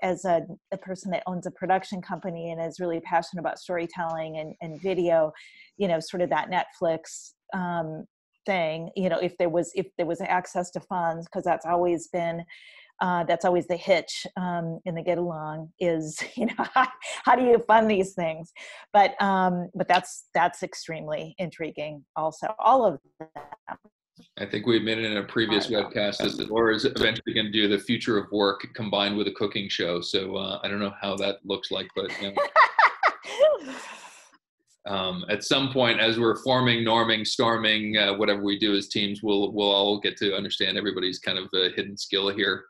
as a person that owns a production company and is really passionate about storytelling and video, sort of that Netflix thing, if there was access to funds, because that's always the hitch in the get along is, how do you fund these things? But that's extremely intriguing also, all of them. I think we admitted in a previous webcast that Laura is eventually going to do the future of work combined with a cooking show. So I don't know how that looks like, but at some point, as we're forming, norming, storming, whatever we do as teams, we'll all get to understand everybody's kind of hidden skill here.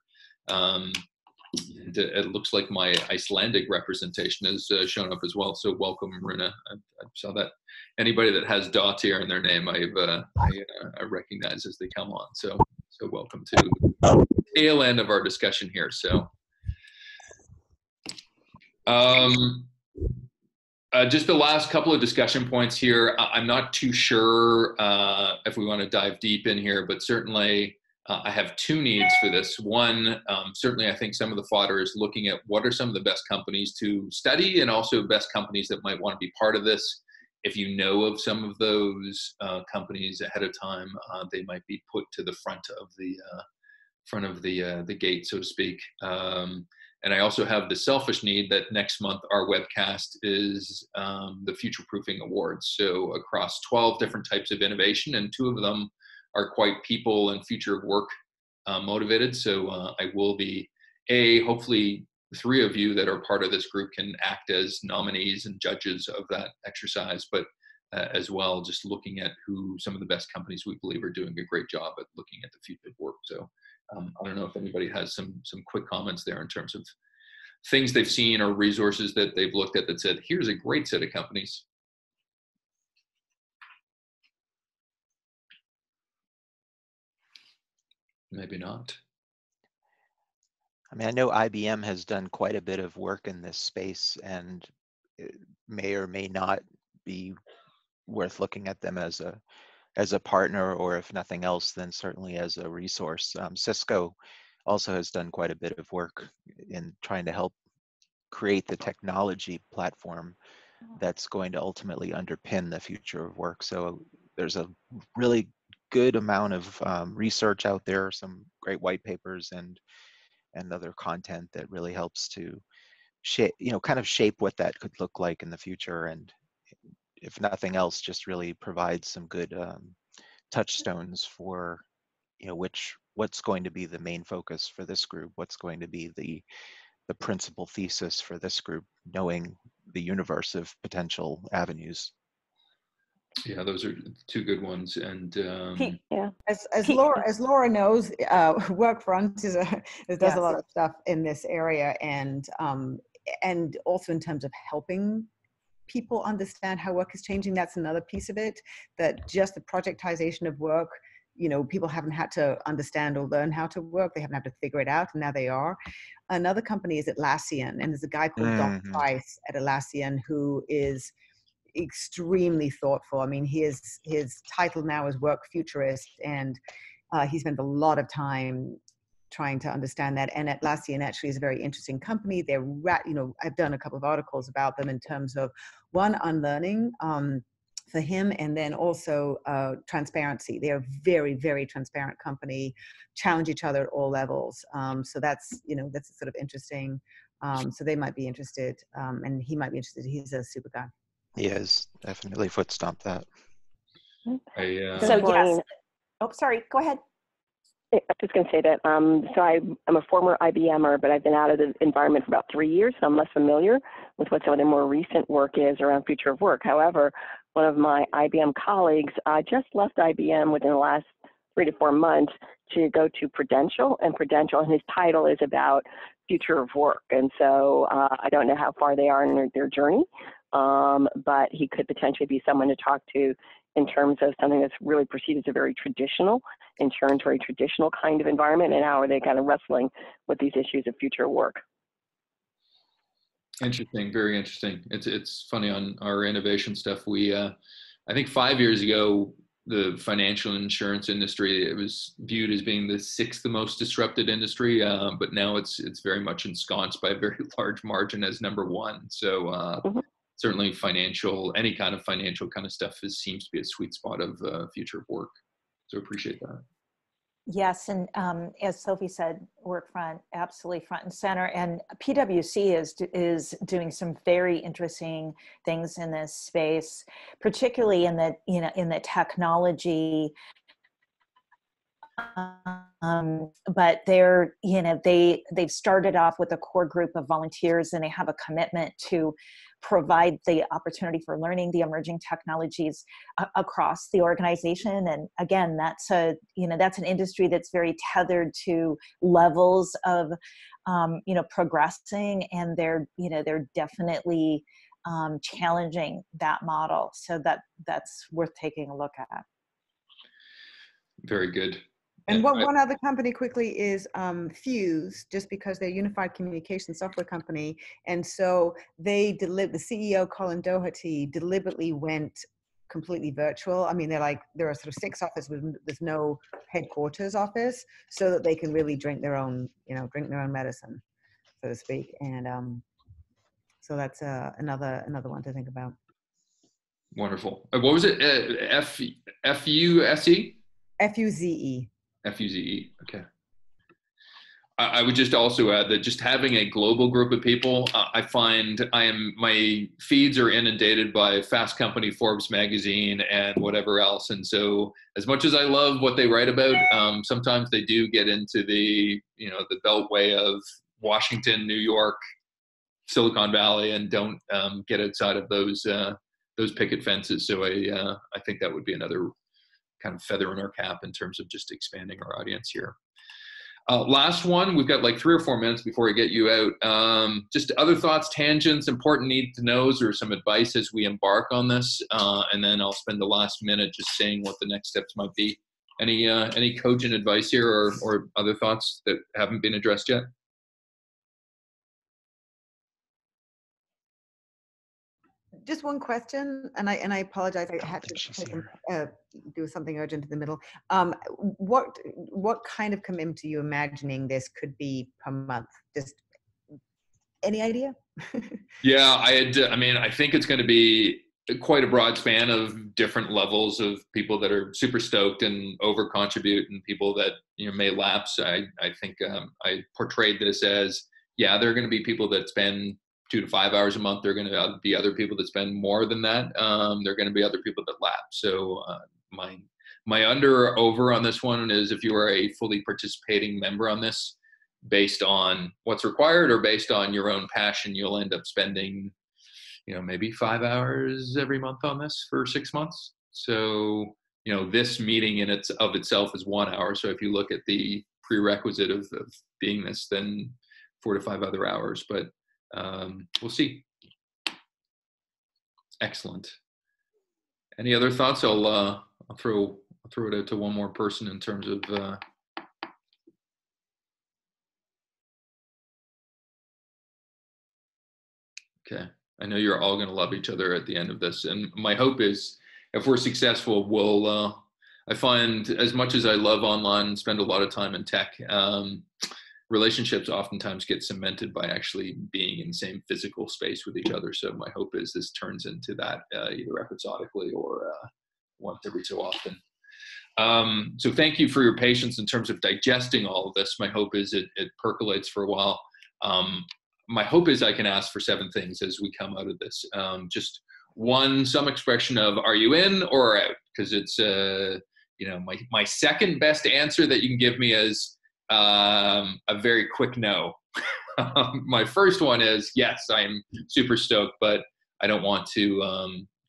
It looks like my Icelandic representation has shown up as well. So welcome, Runa. I saw that. Anybody that has Dottir in their name, I recognize as they come on. So welcome to the tail end of our discussion here. So just the last couple of discussion points here. I'm not too sure if we want to dive deep in here, but certainly I have 2 needs for this. One, certainly I think some of the fodder is looking at what are some of the best companies to study, and also best companies that might want to be part of this. If you know of some of those companies ahead of time, they might be put to the front of the gate, so to speak. And I also have the selfish need that next month our webcast is the Future Proofing Awards. So across 12 different types of innovation, and 2 of them are quite people and future of work motivated. So I will be, hopefully 3 of you that are part of this group can act as nominees and judges of that exercise, but as well, just looking at who some of the best companies we believe are doing a great job at looking at the future of work. So I don't know if anybody has some quick comments there in terms of things they've seen or resources that they've looked at that said, here's a great set of companies. Maybe not. I mean, I know IBM has done quite a bit of work in this space, and it may or may not be worth looking at them as a partner, or if nothing else, then certainly as a resource. Cisco also has done quite a bit of work in trying to help create the technology platform that's going to ultimately underpin the future of work. So there's a really good amount of research out there, some great white papers and other content that really helps to shape, kind of shape what that could look like in the future. And if nothing else, just really provide some good touchstones for, what's going to be the main focus for this group, what's going to be the principal thesis for this group, knowing the universe of potential avenues. Yeah, those are two good ones. And Yeah. As Laura knows, Workfront does a lot of stuff in this area, and also in terms of helping people understand how work is changing. That's another piece of it, that just the projectization of work, people haven't had to understand or learn how to work. They haven't had to figure it out, and now they are. Another company is Atlassian, and there's a guy called Don Price at Atlassian who is extremely thoughtful. I mean, his title now is work futurist, and he spent a lot of time trying to understand that. And Atlassian actually is a very interesting company. They're, I've done a couple of articles about them in terms of one, unlearning for him, and then also transparency. They're a very, very transparent company, challenge each other at all levels. So that's sort of interesting. So they might be interested, and he might be interested. He's a super guy. He is definitely foot stomp that. So yes. Oh, sorry. Go ahead. I was just going to say that, so I'm a former IBMer, but I've been out of the environment for about 3 years, so I'm less familiar with what some of the more recent work is around future of work. However, one of my IBM colleagues just left IBM within the last 3 to 4 months to go to Prudential, and his title is about future of work. And so I don't know how far they are in their journey, but he could potentially be someone to talk to in terms of something that's really perceived as a very traditional kind of environment, and how are they kind of wrestling with these issues of future work. Interesting, very interesting. It's funny, on our innovation stuff, we I think 5 years ago, the financial insurance industry, it was viewed as being the 6th most disrupted industry, but now it's very much ensconced by a very large margin as number 1. So certainly any kind of financial kind of stuff seems to be a sweet spot of future of work. So appreciate that. Yes, and as Sophie said, Workfront absolutely front and center, and PwC is doing some very interesting things in this space, particularly in the technology. But they've started off with a core group of volunteers, and they have a commitment to provide the opportunity for learning the emerging technologies across the organization. And again, that's an industry that's very tethered to levels of progressing, and they're definitely challenging that model. So that's worth taking a look at. Very good. And one other company quickly is Fuse, just because they're a unified communication software company. And so the CEO, Colin Doherty, deliberately went completely virtual. I mean, there are sort of 6 offices with no headquarters office, so that they can really drink their own medicine, so to speak. And so that's another one to think about. Wonderful. What was it? F-U-S-E? F-U-Z-E. F-U-Z-E. Okay. I would just also add that just having a global group of people, I find my feeds are inundated by Fast Company, Forbes magazine, and whatever else. And so as much as I love what they write about, sometimes they do get into the beltway of Washington, New York, Silicon Valley, and don't get outside of those picket fences. So I think that would be another kind of feather in our cap in terms of just expanding our audience here. Last one, we've got like 3 or 4 minutes before I get you out. Just other thoughts, tangents, important need to knows, or some advice as we embark on this. And then I'll spend the last minute just saying what the next steps might be. Any cogent advice here, or other thoughts that haven't been addressed yet? Just one question, and I apologize. I had to do something urgent in the middle. What kind of commitment are you imagining this could be per month? Just any idea? Yeah, I think it's going to be quite a broad span of different levels of people that are super stoked and over contribute, and people that may lapse. I think I portrayed this as, yeah, there are going to be people that spend 2 to 5 hours a month. There are going to be other people that spend more than that. There are going to be other people that lapse. So my under or over on this one is, if you are a fully participating member on this, based on what's required or based on your own passion, you'll end up spending maybe 5 hours every month on this for 6 months. So, you know, this meeting in of itself is 1 hour. So if you look at the prerequisite of being this, then 4 to 5 other hours, but we'll see. Excellent. Any other thoughts? I'll throw it out to one more person in terms of okay. I know you're all going to love each other at the end of this, and my hope is, if we're successful, we'll. I find, as much as I love online and spend a lot of time in tech, relationships oftentimes get cemented by actually being in the same physical space with each other. So my hope is this turns into that either episodically or once every so often. So thank you for your patience in terms of digesting all of this. My hope is it percolates for a while. My hope is I can ask for 7 things as we come out of this. Just one, some expression of, are you in or out? Because it's, you know, my second best answer that you can give me is a very quick no. My first one is, yes, I'm super stoked, but I don't want to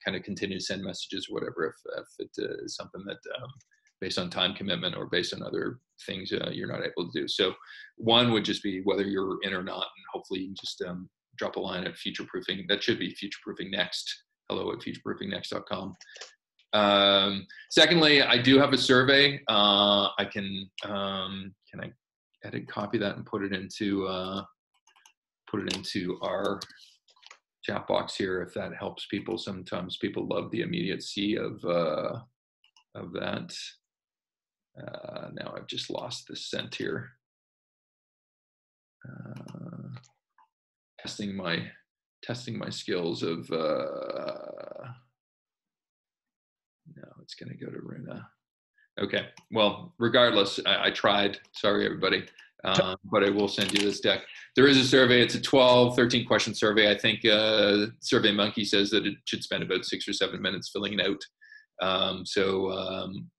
kind of continue to send messages or whatever if it is something that based on time commitment or based on other things you're not able to do. So one would just be whether you're in or not, and hopefully you can just drop a line at future-proofing. That should be future-proofing next. hello@futureproofingnext.com. Secondly, I do have a survey. I can I edit, copy that, and put it into our chat box here if that helps people. Sometimes people love the immediacy of that. Now I've just lost the scent here. Testing my skills of no, it's going to go to Runa. Okay, well, regardless, I tried. Sorry, everybody. But I will send you this deck. There is a survey. It's a 13 question survey. I think SurveyMonkey says that it should spend about 6 or 7 minutes filling it out.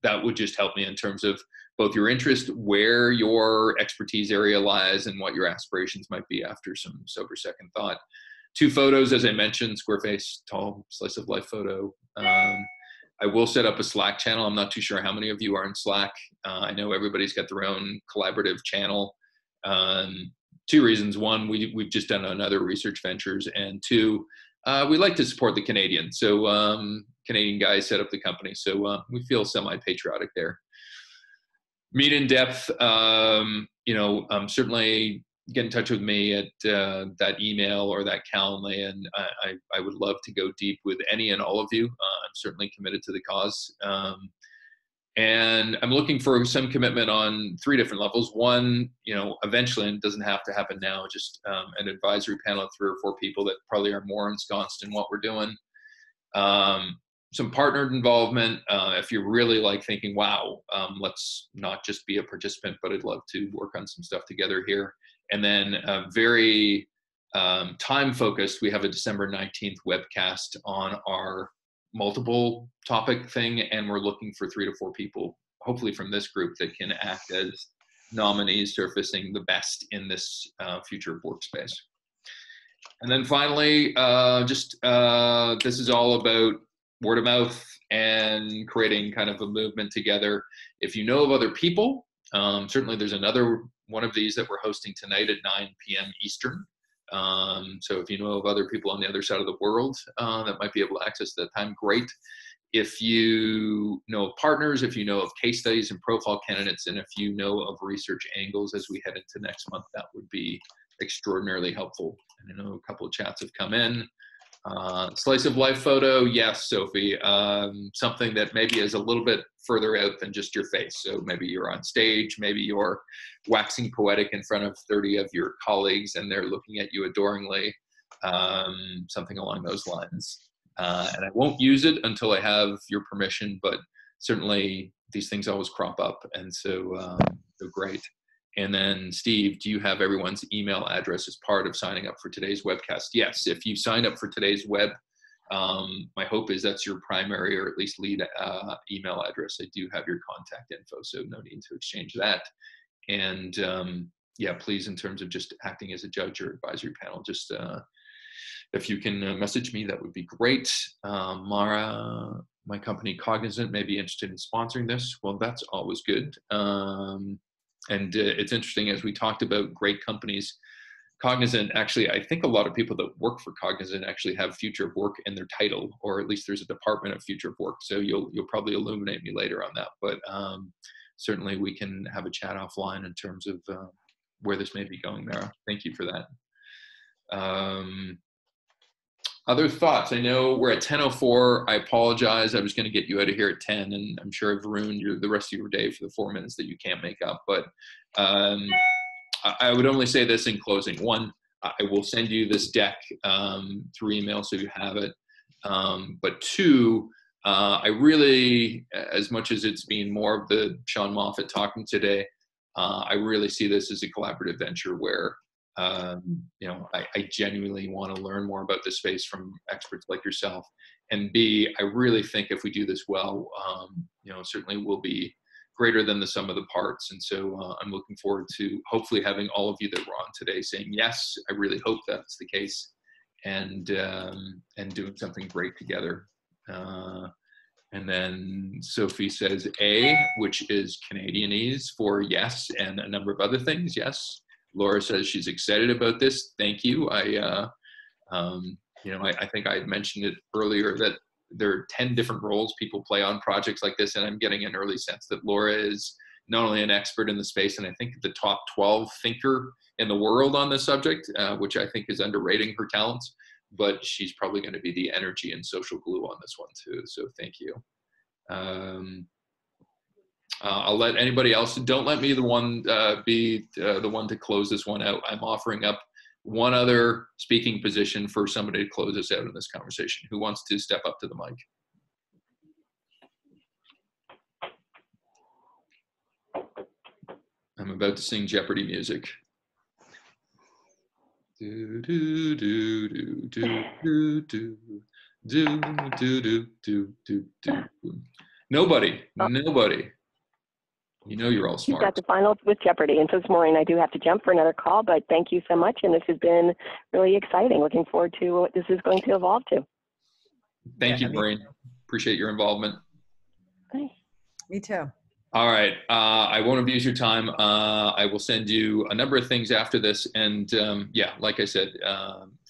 That would just help me in terms of both your interest, where your expertise area lies, and what your aspirations might be after some sober second thought. 2 photos, as I mentioned, square face, tall, slice of life photo. I will set up a Slack channel. I'm not too sure how many of you are in Slack. I know everybody's got their own collaborative channel. 2 reasons. One, we've just done another research ventures, and 2, we like to support the Canadians. So Canadian guys set up the company. So we feel semi-patriotic there. Meet in depth, certainly get in touch with me at that email or that Calendly, and I would love to go deep with any and all of you. I'm certainly committed to the cause. And I'm looking for some commitment on 3 different levels. One, eventually, and it doesn't have to happen now, just an advisory panel of 3 or 4 people that probably are more ensconced in what we're doing. Some partnered involvement. If you're really like thinking, wow, let's not just be a participant, but I'd love to work on some stuff together here. And then very time focused, we have a December 19th webcast on our multiple topic thing, and we're looking for 3 to 4 people, hopefully from this group, that can act as nominees surfacing the best in this future workspace. And then finally, this is all about word of mouth and creating kind of a movement together. If you know of other people, certainly there's another one of these that we're hosting tonight at 9 p.m. Eastern. So if you know of other people on the other side of the world that might be able to access that time, great. If you know of partners, if you know of case studies and profile candidates, and if you know of research angles as we head into next month, that would be extraordinarily helpful. And I know a couple of chats have come in. Slice of life photo, yes, Sophie. Something that maybe is a little bit further out than just your face. So maybe you're on stage, maybe you're waxing poetic in front of 30 of your colleagues and they're looking at you adoringly, something along those lines. And I won't use it until I have your permission, but certainly these things always crop up, and so they're great. And then, Steve, do you have everyone's email address as part of signing up for today's webcast? Yes, if you sign up for today's web, my hope is that's your primary or at least lead email address. I do have your contact info, so no need to exchange that. And yeah, please, in terms of just acting as a judge or advisory panel, just if you can message me, that would be great. Mara my company Cognizant may be interested in sponsoring this. Well, that's always good. And it's interesting, as we talked about great companies, Cognizant, actually, I think a lot of people that work for Cognizant actually have future of work in their title, or at least there's a department of future of work. So you'll probably illuminate me later on that. But certainly we can have a chat offline in terms of where this may be going there. Thank you for that. Other thoughts? I know we're at 10:04. I apologize. I was going to get you out of here at 10, and I'm sure I've ruined the rest of your day for the 4 minutes that you can't make up. But I would only say this in closing. One, I will send you this deck through email so you have it. But two, I really, as much as it's been more of the Sean Moffat talking today, I really see this as a collaborative venture where you know, I genuinely want to learn more about this space from experts like yourself. And B, I really think if we do this well, you know, certainly we'll be greater than the sum of the parts. And so I'm looking forward to hopefully having all of you that were on today saying, yes, I really hope that's the case, and doing something great together. And then Sophie says A, which is Canadianese for yes, and a number of other things, yes. Laura says she's excited about this. Thank you. You know, I think I had mentioned it earlier that there are 10 different roles people play on projects like this, and I'm getting an early sense that Laura is not only an expert in the space, and I think the top 12 thinker in the world on this subject, which I think is underrating her talents, but she's probably going to be the energy and social glue on this one too. So thank you. I'll let anybody else. Don't let me be the one to close this one out. I'm offering up one other speaking position for somebody to close us out in this conversation. Who wants to step up to the mic? I'm about to sing Jeopardy music. Do do do do do do do do do do do do. Nobody. You know you're all smart. You've got the finals with Jeopardy. And so this morning I do have to jump for another call, but thank you so much. And this has been really exciting. Looking forward to what this is going to evolve to. Thank you, Maureen. Appreciate your involvement. Bye. Me too. All right. I won't abuse your time. I will send you a number of things after this. And yeah, like I said,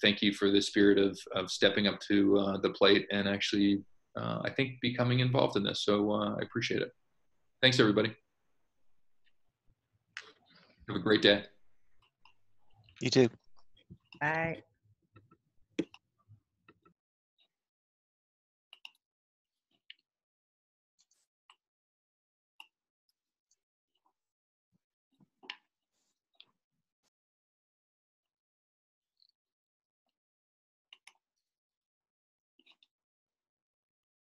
thank you for the spirit of stepping up to the plate and actually, I think, becoming involved in this. So I appreciate it. Thanks, everybody. Have a great day. You too. Bye.